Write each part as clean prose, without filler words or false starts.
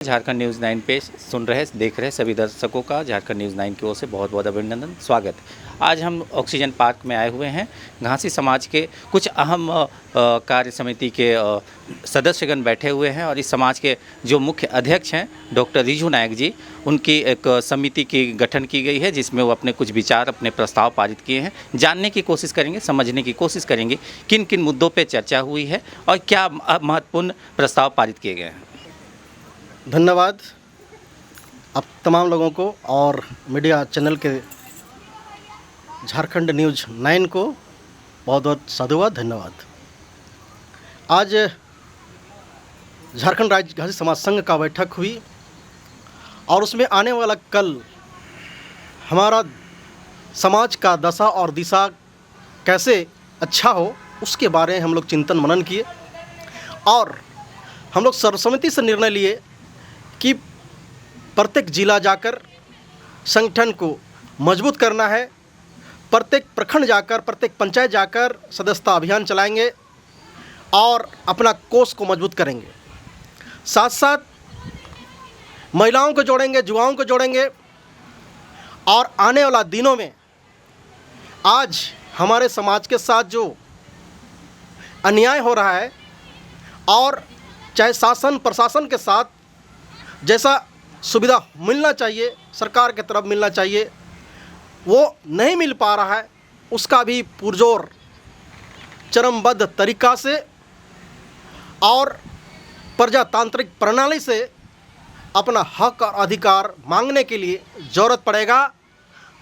Jharkhand news 9 पे सुन रहे देख रहे सभी दर्शकों का झारखंड न्यूज़ 9 की ओर से बहुत बहुत अभिनंदन स्वागत। आज हम ऑक्सीजन पार्क में आए हुए हैं। घासी समाज के कुछ अहम कार्य समिति के सदस्यगण बैठे हुए हैं और इस समाज के जो मुख्य अध्यक्ष हैं डॉक्टर रिजू नायक जी, उनकी एक समिति की गठन की गई है जिसमें वो अपने कुछ विचार अपने प्रस्ताव पारित किए हैं। जानने की कोशिश करेंगे, समझने की कोशिश करेंगे किन किन मुद्दों पर चर्चा हुई है और क्या महत्वपूर्ण प्रस्ताव पारित किए गए हैं। धन्यवाद आप तमाम लोगों को और मीडिया चैनल के झारखंड न्यूज़ 9 को बहुत बहुत साधुवाद, धन्यवाद। आज झारखंड राज्य घासी समाज संघ का बैठक हुई और उसमें आने वाला कल हमारा समाज का दशा और दिशा कैसे अच्छा हो उसके बारे में हम लोग चिंतन मनन किए और हम लोग सर्वसम्मति से निर्णय लिए कि प्रत्येक जिला जाकर संगठन को मजबूत करना है। प्रत्येक प्रखंड जाकर, प्रत्येक पंचायत जाकर सदस्यता अभियान चलाएंगे और अपना कोष को मजबूत करेंगे। साथ साथ महिलाओं को जोड़ेंगे, युवाओं को जोड़ेंगे और आने वाला दिनों में आज हमारे समाज के साथ जो अन्याय हो रहा है और चाहे शासन प्रशासन के साथ जैसा सुविधा मिलना चाहिए, सरकार की तरफ मिलना चाहिए, वो नहीं मिल पा रहा है, उसका भी पुरजोर चरमबद्ध तरीक़ा से और प्रजातांत्रिक प्रणाली से अपना हक और अधिकार मांगने के लिए ज़रूरत पड़ेगा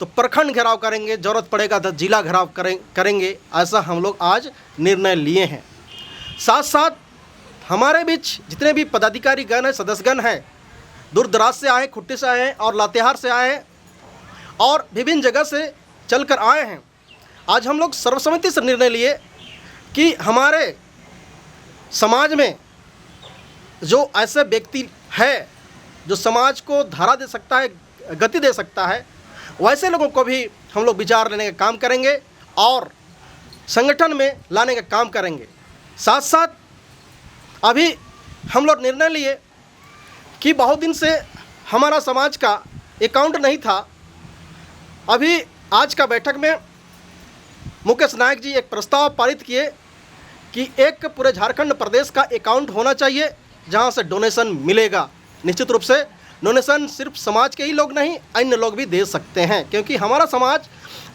तो प्रखंड घेराव करेंगे, ज़रूरत पड़ेगा तो जिला घेराव करेंगे। ऐसा हम लोग आज निर्णय लिए हैं। साथ साथ हमारे बीच जितने भी पदाधिकारी गण हैं, सदस्यगण हैं, दूर दराज से आए, खुट्टी से आए हैं और लातेहार से आए हैं और विभिन्न जगह से चलकर आए हैं। आज हम लोग सर्वसम्मति से निर्णय लिए कि हमारे समाज में जो ऐसे व्यक्ति है जो समाज को धारा दे सकता है, गति दे सकता है, वैसे लोगों को भी हम लोग विचार लेने का काम करेंगे और संगठन में लाने का काम करेंगे। साथ साथ अभी हम लोग निर्णय लिए कि बहुत दिन से हमारा समाज का अकाउंट नहीं था। अभी आज का बैठक में मुकेश नायक जी एक प्रस्ताव पारित किए कि एक पूरे झारखंड प्रदेश का अकाउंट होना चाहिए जहां से डोनेशन मिलेगा। निश्चित रूप से डोनेशन सिर्फ समाज के ही लोग नहीं, अन्य लोग भी दे सकते हैं क्योंकि हमारा समाज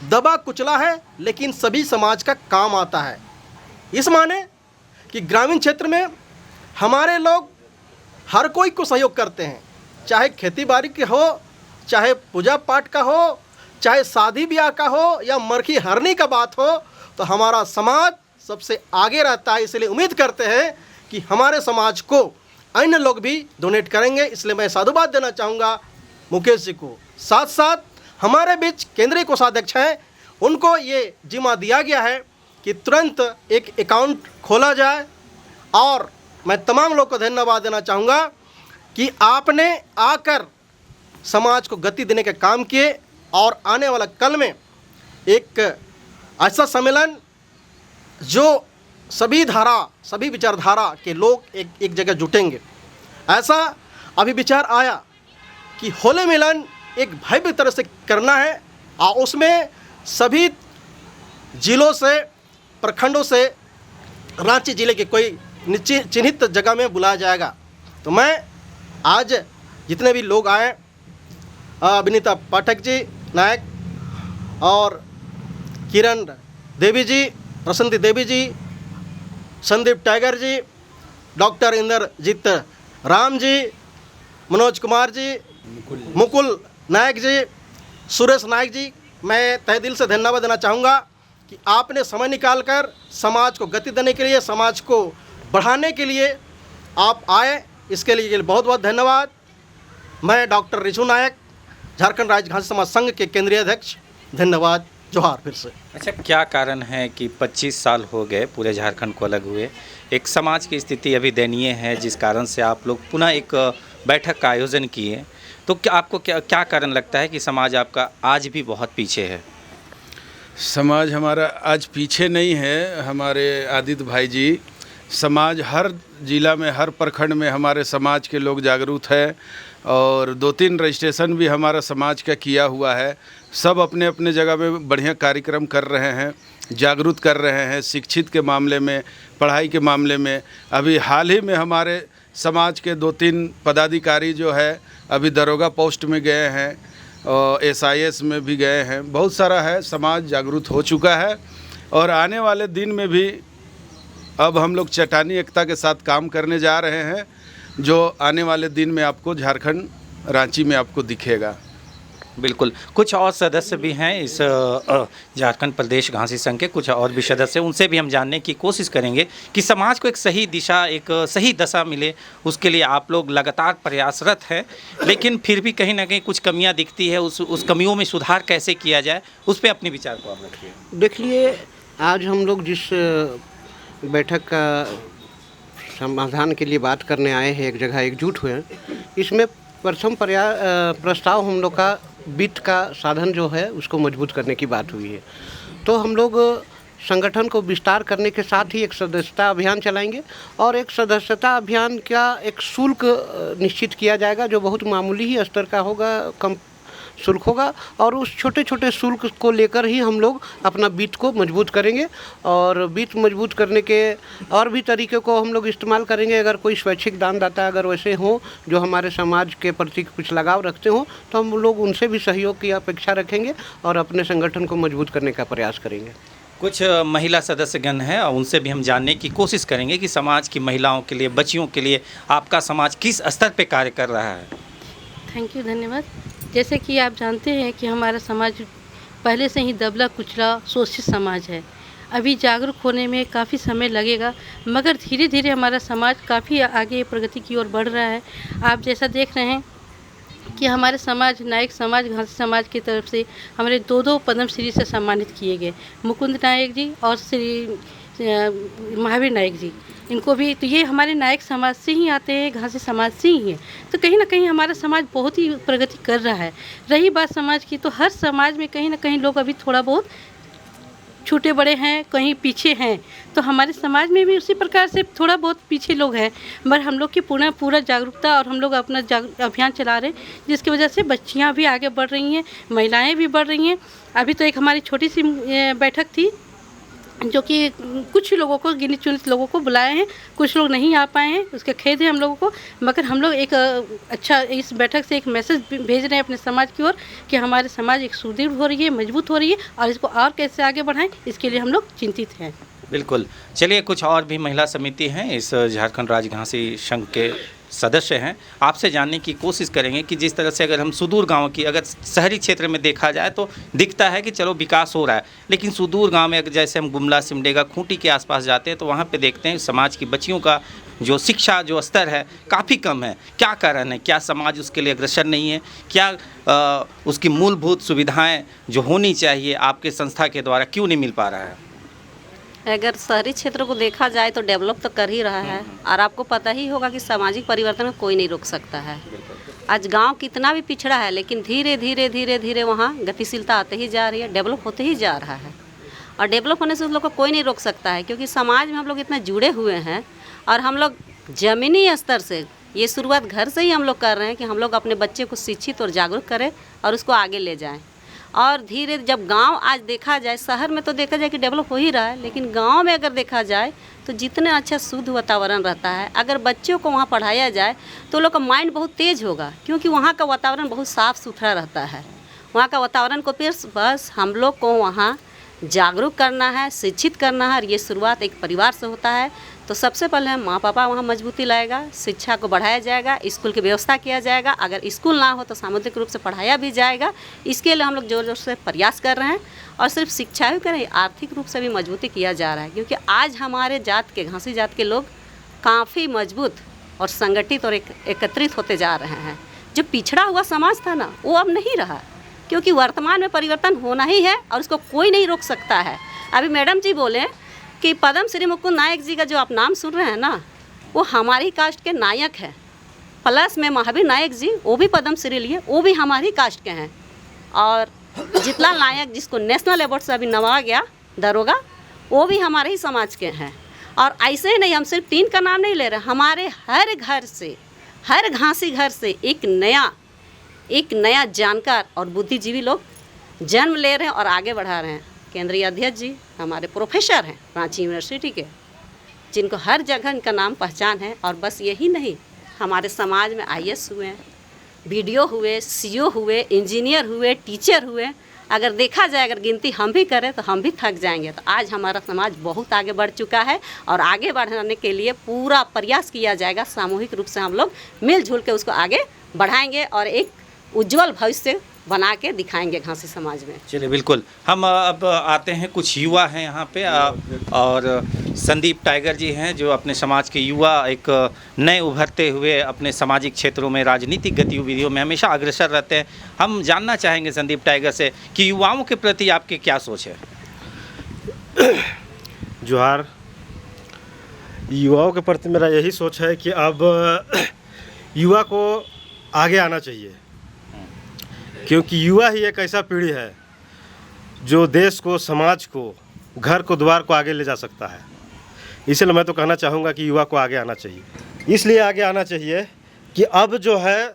दबा कुचला है लेकिन सभी समाज का काम आता है। इस माने कि ग्रामीण क्षेत्र में हमारे लोग हर कोई को सहयोग करते हैं, चाहे खेती बाड़ी के हो, चाहे पूजा पाठ का हो, चाहे शादी ब्याह का हो या मरखी हरनी का बात हो, तो हमारा समाज सबसे आगे रहता है। इसलिए उम्मीद करते हैं कि हमारे समाज को अन्य लोग भी डोनेट करेंगे। इसलिए मैं साधुवाद देना चाहूँगा मुकेश जी को। साथ साथ हमारे बीच केंद्रीय कोषाध्यक्ष हैं, उनको ये जिम्मा दिया गया है कि तुरंत एक अकाउंट खोला जाए और मैं तमाम लोग को धन्यवाद देना चाहूँगा कि आपने आकर समाज को गति देने का काम किए और आने वाला कल में एक ऐसा सम्मेलन जो सभी विचारधारा के लोग एक जगह जुटेंगे। ऐसा अभी विचार आया कि होली मिलन एक भव्य तरह से करना है और उसमें सभी जिलों से, प्रखंडों से रांची जिले के कोई चिन्हित जगह में बुलाया जाएगा। तो मैं आज जितने भी लोग आए, विनीता पाठक जी नायक और किरण देवी जी, प्रसन्नती देवी जी, संदीप टाइगर जी, डॉक्टर इंद्रजीत राम जी, मनोज कुमार जी, मुकुल नायक जी, सुरेश नायक जी, मैं तहे दिल से धन्यवाद देना चाहूँगा कि आपने समय निकालकर समाज को गति देने के लिए, समाज को बढ़ाने के लिए आप आए, इसके लिए बहुत बहुत धन्यवाद। मैं डॉक्टर रिजू नायक, झारखंड राज्य घासी समाज संघ के केंद्रीय अध्यक्ष, धन्यवाद। जोहार फिर से। अच्छा, क्या कारण है कि 25 साल हो गए पूरे झारखंड को अलग हुए, एक समाज की स्थिति अभी दयनीय है जिस कारण से आप लोग पुनः एक बैठक का आयोजन किए, तो क्या आपको क्या कारण लगता है कि समाज आपका आज भी बहुत पीछे है? समाज हमारा आज पीछे नहीं है। हमारे आदित्य भाई जी समाज हर जिला में, हर प्रखंड में हमारे समाज के लोग जागरूक हैं और 2-3 रजिस्ट्रेशन भी हमारा समाज का किया हुआ है। सब अपने अपने जगह में बढ़िया कार्यक्रम कर रहे हैं, जागरूक कर रहे हैं शिक्षित के मामले में, पढ़ाई के मामले में। अभी हाल ही में हमारे समाज के 2-3 पदाधिकारी जो है अभी दरोगा पोस्ट में गए हैं और SIS में भी गए हैं। बहुत सारा है, समाज जागरूक हो चुका है और आने वाले दिन में भी अब हम लोग चट्टानी एकता के साथ काम करने जा रहे हैं, जो आने वाले दिन में आपको झारखंड रांची में आपको दिखेगा। बिल्कुल। कुछ और सदस्य भी हैं इस झारखंड प्रदेश घासी संघ के, कुछ और भी सदस्य, उनसे भी हम जानने की कोशिश करेंगे कि समाज को एक सही दिशा, एक सही दशा मिले, उसके लिए आप लोग लगातार प्रयासरत हैं, लेकिन फिर भी कहीं ना कहीं कुछ कमियां दिखती है। उस कमियों में सुधार कैसे किया जाए, उस पर अपने विचार को आप रखिए। देखिए, आज हम लोग जिस बैठक का समाधान के लिए बात करने आए हैं, एक जगह एकजुट हुए हैं, इसमें प्रथम प्रस्ताव हम लोग का वित्त का साधन जो है उसको मजबूत करने की बात हुई है। तो हम लोग संगठन को विस्तार करने के साथ ही एक सदस्यता अभियान चलाएंगे और एक सदस्यता अभियान का एक शुल्क निश्चित किया जाएगा, जो बहुत मामूली ही स्तर का होगा, कम शुल्क होगा, और उस छोटे छोटे शुल्क को लेकर ही हम लोग अपना वित्त को मजबूत करेंगे। और वित्त मजबूत करने के और भी तरीके को हम लोग इस्तेमाल करेंगे। अगर कोई स्वैच्छिक दानदाता अगर वैसे हों जो हमारे समाज के प्रति कुछ लगाव रखते हों, तो हम लोग उनसे भी सहयोग की अपेक्षा रखेंगे और अपने संगठन को मजबूत करने का प्रयास करेंगे। कुछ महिला सदस्यगण हैं और उनसे भी हम जानने की कोशिश करेंगे कि समाज की महिलाओं के लिए, बच्चियों के लिए आपका समाज किस स्तर पर कार्य कर रहा है। थैंक यू, धन्यवाद। जैसे कि आप जानते हैं कि हमारा समाज पहले से ही दबला कुचला शोषित समाज है। अभी जागरूक होने में काफ़ी समय लगेगा, मगर धीरे धीरे हमारा समाज काफ़ी आगे प्रगति की ओर बढ़ रहा है। आप जैसा देख रहे हैं कि हमारे समाज, नायक समाज, घासी समाज की तरफ से हमारे 2 पद्मश्री से सम्मानित किए गए, मुकुंद नायक जी और श्री महावीर नायक जी। इनको भी, तो ये हमारे नायक समाज से ही आते हैं, घासी समाज से ही हैं। तो कहीं ना कहीं हमारा समाज बहुत ही प्रगति कर रहा है। रही बात समाज की, तो हर समाज में कहीं ना कहीं लोग अभी थोड़ा बहुत छोटे बड़े हैं, कहीं पीछे हैं। तो हमारे समाज में भी उसी प्रकार से थोड़ा बहुत पीछे लोग हैं, मगर हम लोग की पूरा जागरूकता और हम लोग अपना अभियान चला रहे हैं, जिसकी वजह से बच्चियाँ भी आगे बढ़ रही हैं, महिलाएँ भी बढ़ रही हैं। अभी तो एक हमारी छोटी सी बैठक थी, जो कि कुछ लोगों को, गिने चुनित लोगों को बुलाए हैं, कुछ लोग नहीं आ पाए हैं, उसका खेद है हम लोगों को। मगर हम लोग एक अच्छा इस बैठक से एक मैसेज भेज रहे हैं अपने समाज की ओर कि हमारे समाज एक सुदृढ़ हो रही है, मजबूत हो रही है, और इसको और कैसे आगे बढ़ाएं, इसके लिए हम लोग चिंतित हैं। बिल्कुल। चलिए, कुछ और भी महिला समिति हैं इस झारखंड राज्य घासी संघ के सदस्य हैं, आपसे जानने की कोशिश करेंगे कि जिस तरह से अगर हम सुदूर गांव की, अगर शहरी क्षेत्र में देखा जाए तो दिखता है कि चलो विकास हो रहा है, लेकिन सुदूर गांव में जैसे हम गुमला, सिमडेगा, खूंटी के आसपास जाते हैं तो वहां पे देखते हैं समाज की बच्चियों का जो शिक्षा जो स्तर है काफ़ी कम है। क्या कारण है? क्या समाज उसके लिए अग्रसर नहीं है? क्या उसकी मूलभूत सुविधाएँ जो होनी चाहिए आपके संस्था के द्वारा क्यों नहीं मिल पा रहा है? अगर शहरी क्षेत्र को देखा जाए तो डेवलप तो कर ही रहा है, और आपको पता ही होगा कि सामाजिक परिवर्तन में कोई नहीं रोक सकता है। आज गांव कितना भी पिछड़ा है, लेकिन धीरे धीरे धीरे धीरे वहाँ गतिशीलता आते ही जा रही है, डेवलप होते ही जा रहा है। और डेवलप होने से उस लोग को कोई नहीं रोक सकता है, क्योंकि समाज में हम लोग इतना जुड़े हुए हैं। और हम लोग ज़मीनी स्तर से, ये शुरुआत घर से ही हम लोग कर रहे हैं कि हम लोग अपने बच्चे को शिक्षित और जागरूक करें और उसको आगे ले जाएं। और धीरे जब गांव आज देखा जाए, शहर में तो देखा जाए कि डेवलप हो ही रहा है, लेकिन गांव में अगर देखा जाए तो जितने अच्छा शुद्ध वातावरण रहता है, अगर बच्चों को वहाँ पढ़ाया जाए तो लोग का माइंड बहुत तेज़ होगा, क्योंकि वहाँ का वातावरण बहुत साफ़ सुथरा रहता है। वहाँ का वातावरण को फिर बस हम लोग को वहाँ जागरूक करना है, शिक्षित करना है, और ये शुरुआत एक परिवार से होता है। तो सबसे पहले माँ पापा वहाँ मजबूती लाएगा, शिक्षा को बढ़ाया जाएगा, स्कूल की व्यवस्था किया जाएगा। अगर स्कूल ना हो तो सामुदायिक रूप से पढ़ाया भी जाएगा। इसके लिए हम लोग जोर जोर से प्रयास कर रहे हैं, और सिर्फ शिक्षा ही करें, आर्थिक रूप से भी मजबूती किया जा रहा है, क्योंकि आज हमारे जात के, घासी जात के लोग काफ़ी मजबूत और संगठित और एकत्रित होते जा रहे हैं। जो पिछड़ा हुआ समाज था ना, वो अब नहीं रहा, क्योंकि वर्तमान में परिवर्तन होना ही है और उसको कोई नहीं रोक सकता है। अभी मैडम जी बोले कि पद्मश्री मुकुंद नायक जी का जो आप नाम सुन रहे हैं ना, वो हमारी कास्ट के नायक हैं। प्लस में महावीर नायक जी, वो भी पद्मश्री लिए, वो भी हमारी कास्ट के हैं। और जितलाल नायक, जिसको नेशनल अवार्ड से अभी नवाजा गया, दरोगा, वो भी हमारे ही समाज के हैं। और ऐसे ही नहीं, हम सिर्फ 3 का नाम नहीं ले रहे, हमारे हर घर से, हर घासी घर से एक नया जानकार और बुद्धिजीवी लोग जन्म ले रहे हैं और आगे बढ़ा रहे हैं। केंद्रीय अध्यक्ष जी हमारे प्रोफेसर हैं रांची यूनिवर्सिटी के, जिनको हर जगह इनका नाम पहचान है। और बस यही नहीं, हमारे समाज में IAS हुए हैं, BDO हुए, CO हुए, इंजीनियर हुए, टीचर हुए। अगर देखा जाए, अगर गिनती हम भी करें तो हम भी थक जाएंगे। तो आज हमारा समाज बहुत आगे बढ़ चुका है और आगे बढ़ाने के लिए पूरा प्रयास किया जाएगा। सामूहिक रूप से हम लोग मिलजुल के उसको आगे बढ़ाएंगे और एक उज्जवल भविष्य बना के दिखाएंगे घासी समाज में। चलिए बिल्कुल, हम अब आते हैं, कुछ युवा हैं यहाँ पे और संदीप टाइगर जी हैं जो अपने समाज के युवा, एक नए उभरते हुए अपने सामाजिक क्षेत्रों में राजनीतिक गतिविधियों में हमेशा अग्रसर रहते हैं। हम जानना चाहेंगे संदीप टाइगर से कि युवाओं के प्रति आपकी क्या सोच है। जोहार। युवाओं के प्रति मेरा यही सोच है कि अब युवा को आगे आना चाहिए, क्योंकि युवा ही एक ऐसा पीढ़ी है जो देश को, समाज को, घर को, द्वार को आगे ले जा सकता है। इसलिए मैं तो कहना चाहूँगा कि युवा को आगे आना चाहिए। इसलिए आगे आना चाहिए कि अब जो है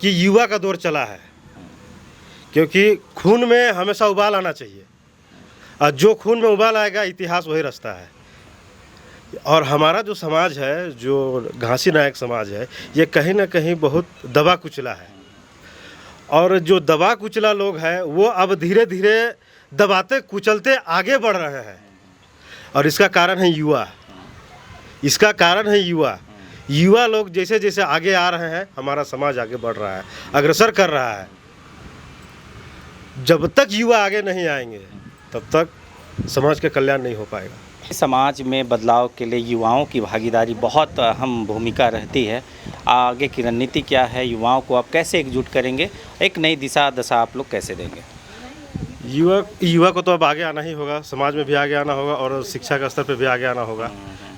कि युवा का दौर चला है, क्योंकि खून में हमेशा उबाल आना चाहिए और जो खून में उबाल आएगा इतिहास वही रचता है। और हमारा जो समाज है, जो घासी नायक समाज है, ये कहीं ना कहीं बहुत दबा कुचला है और जो दबा कुचला लोग हैं वो अब धीरे धीरे दबाते कुचलते आगे बढ़ रहे हैं और इसका कारण है युवा। इसका कारण है युवा। युवा लोग जैसे जैसे आगे आ रहे हैं, हमारा समाज आगे बढ़ रहा है, अग्रसर कर रहा है। जब तक युवा आगे नहीं आएंगे तब तक समाज का कल्याण नहीं हो पाएगा। समाज में बदलाव के लिए युवाओं की भागीदारी बहुत अहम भूमिका रहती है। आगे की रणनीति क्या है, युवाओं को आप कैसे एकजुट करेंगे, एक नई दिशा दशा आप लोग कैसे देंगे? युवा को तो अब आगे आना ही होगा, समाज में भी आगे आना होगा और शिक्षा का स्तर पे भी आगे आना होगा।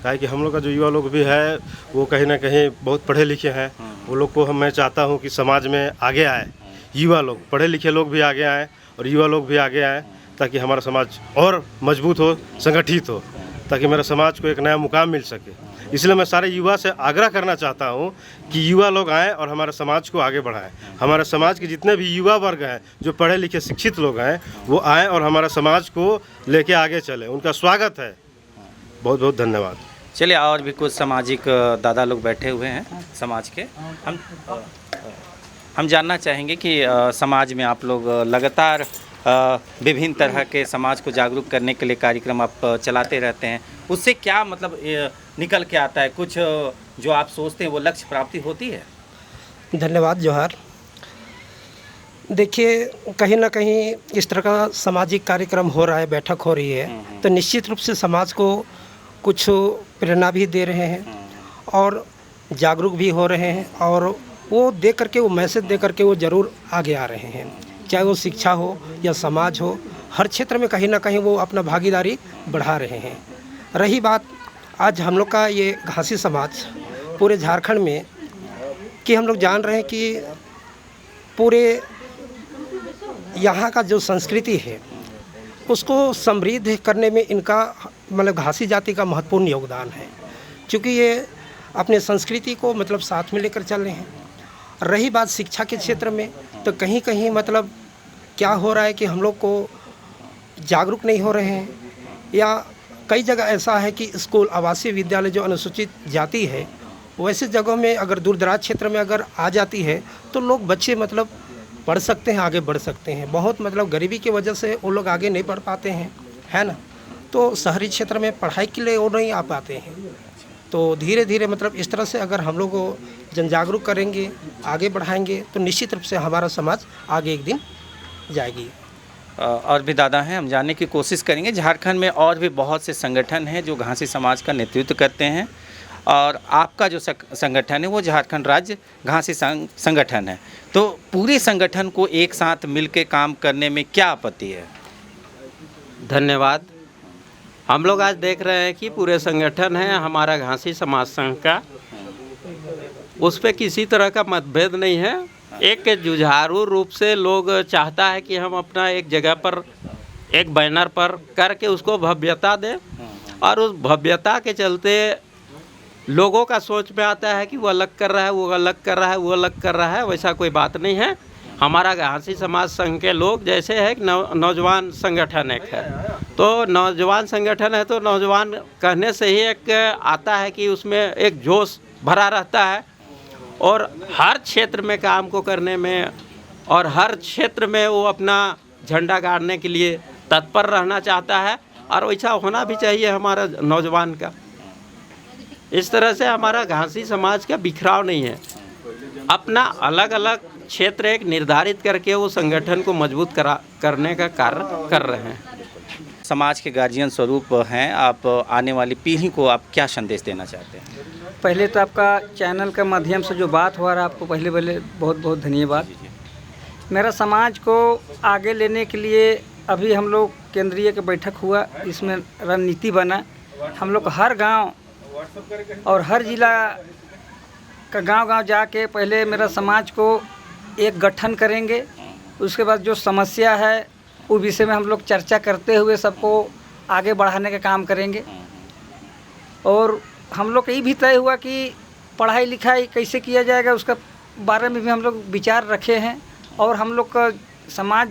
काहे कि हम लोग का जो युवा लोग भी है वो कहीं ना कहीं बहुत पढ़े लिखे हैं। वो लोग को मैं चाहता हूँ कि समाज में आगे आए, युवा लोग, पढ़े लिखे लोग भी आगे आएँ और युवा लोग भी आगे आएँ, ताकि हमारा समाज और मजबूत हो, संगठित हो, ताकि मेरा समाज को एक नया मुकाम मिल सके। इसलिए मैं सारे युवा से आग्रह करना चाहता हूँ कि युवा लोग आएँ और हमारे समाज को आगे बढ़ाएं। हमारे समाज के जितने भी युवा वर्ग हैं, जो पढ़े लिखे शिक्षित लोग हैं, वो आएँ और हमारे समाज को लेके आगे चलें। उनका स्वागत है। बहुत बहुत धन्यवाद। चलिए, और भी कुछ सामाजिक दादा लोग बैठे हुए हैं समाज के, हम जानना चाहेंगे कि समाज में आप लोग लगातार विभिन्न तरह के समाज को जागरूक करने के लिए कार्यक्रम आप चलाते रहते हैं। उससे क्या मतलब निकल के आता है? कुछ जो आप सोचते हैं वो लक्ष्य प्राप्ति होती है? धन्यवाद। जोहार। देखिए, कहीं ना कहीं इस तरह का सामाजिक कार्यक्रम हो रहा है, बैठक हो रही है, तो निश्चित रूप से समाज को कुछ प्रेरणा भी दे रहे हैं और जागरूक भी हो रहे हैं और वो दे करके, वो मैसेज दे करके वो ज़रूर आगे आ रहे हैं। चाहे वो शिक्षा हो या समाज हो, हर क्षेत्र में कहीं ना कहीं वो अपना भागीदारी बढ़ा रहे हैं। रही बात आज हम लोग का ये घासी समाज पूरे झारखंड में कि हम लोग जान रहे हैं कि पूरे यहाँ का जो संस्कृति है उसको समृद्ध करने में इनका मतलब घासी जाति का महत्वपूर्ण योगदान है, क्योंकि ये अपने संस्कृति को मतलब साथ में लेकर चल रहे हैं। रही बात शिक्षा के क्षेत्र में, तो कहीं कहीं मतलब क्या हो रहा है कि हम लोग को जागरूक नहीं हो रहे हैं, या कई जगह ऐसा है कि स्कूल, आवासीय विद्यालय जो अनुसूचित जाति है, वैसे जगहों में अगर दूर दराज क्षेत्र में अगर आ जाती है तो लोग, बच्चे मतलब पढ़ सकते हैं, आगे बढ़ सकते हैं। बहुत मतलब गरीबी की वजह से वो लोग आगे नहीं बढ़ पाते हैं, है ना। तो शहरी क्षेत्र में पढ़ाई के लिए वो नहीं आ पाते हैं। तो धीरे धीरे मतलब इस तरह से अगर हम लोग को जन जागरूक करेंगे, आगे बढ़ाएंगे, तो निश्चित रूप से हमारा समाज आगे एक दिन जाएगी। और भी दादा हैं, हम जानने की कोशिश करेंगे। झारखंड में और भी बहुत से संगठन हैं जो घासी समाज का नेतृत्व करते हैं और आपका जो संगठन है वो झारखंड राज्य घासी संगठन है। तो पूरे संगठन को एक साथ मिलकर काम करने में क्या आपत्ति है? धन्यवाद। हम लोग आज देख रहे हैं कि पूरे संगठन है हमारा घासी समाज संघ का, उस पर किसी तरह का मतभेद नहीं है। एक जुझारू रूप से लोग चाहता है कि हम अपना एक जगह पर एक बैनर पर करके उसको भव्यता दें और उस भव्यता के चलते लोगों का सोच में आता है कि वो अलग कर रहा है, वो अलग कर रहा है, वो अलग कर रहा है। वैसा कोई बात नहीं है। हमारा घासी समाज संघ के लोग जैसे है कि नौजवान संगठन एक है, तो नौजवान संगठन है तो नौजवान कहने से ही एक आता है कि उसमें एक जोश भरा रहता है और हर क्षेत्र में काम को करने में और हर क्षेत्र में वो अपना झंडा गाड़ने के लिए तत्पर रहना चाहता है और वैसा होना भी चाहिए हमारा नौजवान का। इस तरह से हमारा घासी समाज का बिखराव नहीं है, अपना अलग अलग क्षेत्र एक निर्धारित करके वो संगठन को मजबूत करने का कार्य कर रहे हैं। समाज के गार्जियन स्वरूप हैं आप, आने वाली पीढ़ी को आप क्या संदेश देना चाहते हैं? पहले तो आपका चैनल के माध्यम से जो बात हुआ रहा, आपको पहले बहुत बहुत धन्यवाद। मेरा समाज को आगे लेने के लिए अभी हम लोग केंद्रीय की बैठक हुआ, इसमें रणनीति बना। हम लोग हर गांव और हर जिला का गांव जाके पहले मेरा समाज को एक गठन करेंगे, उसके बाद जो समस्या है उस विषय में हम लोग चर्चा करते हुए सबको आगे बढ़ाने का काम करेंगे। और हम लोग ये भी तय हुआ कि पढ़ाई लिखाई कैसे किया जाएगा, उसका बारे में भी हम लोग विचार रखे हैं। और हम लोग का समाज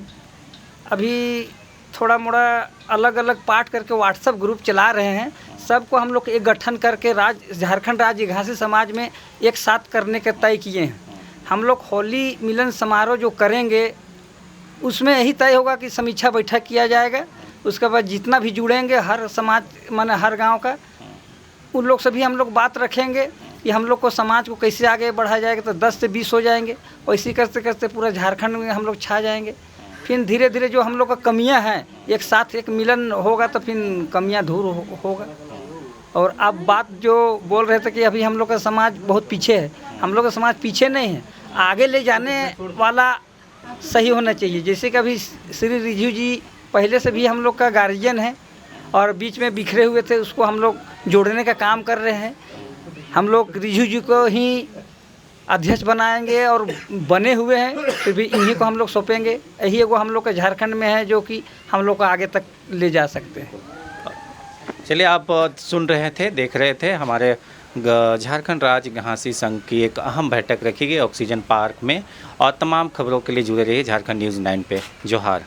अभी थोड़ा मोड़ा अलग अलग पार्ट करके व्हाट्सएप ग्रुप चला रहे हैं, सबको हम लोग एक गठन करके झारखंड राज्य घासी समाज में एक साथ करने के तय किए हैं। हम लोग होली मिलन समारोह जो करेंगे उसमें यही तय होगा कि समीक्षा बैठक किया जाएगा। उसके बाद जितना भी जुड़ेंगे हर समाज माने हर गांव का, उन लोग से भी हम लोग बात रखेंगे कि हम लोग को समाज को कैसे आगे बढ़ाया जाएगा। तो 10 से 20 हो जाएंगे, वैसे करते करते पूरा झारखंड में हम लोग छा जाएंगे। फिर धीरे धीरे जो हम लोग का कमियां हैं एक साथ एक मिलन होगा तो फिर कमियां दूर होगा। और अब बात जो बोल रहे थे कि अभी हम लोग का समाज बहुत पीछे है, हम लोग का समाज पीछे नहीं है, आगे ले जाने वाला सही होना चाहिए। जैसे कि अभी श्री रिजू जी पहले से भी हम लोग का गार्जियन है और बीच में बिखरे हुए थे, उसको हम लोग जोड़ने का काम कर रहे हैं। हम लोग रिजू जी को ही अध्यक्ष बनाएंगे और बने हुए हैं, फिर भी इन्हीं को हम लोग सौंपेंगे। यही एगो हम लोग का झारखंड में है जो कि हम लोग को आगे तक ले जा सकते हैं। चलिए, आप सुन रहे थे, देख रहे थे, हमारे झारखंड राज्य घासी संघ की एक अहम बैठक रखी गई ऑक्सीजन पार्क में। और तमाम खबरों के लिए जुड़े रहिए झारखंड न्यूज़ 9 पे। जोहार।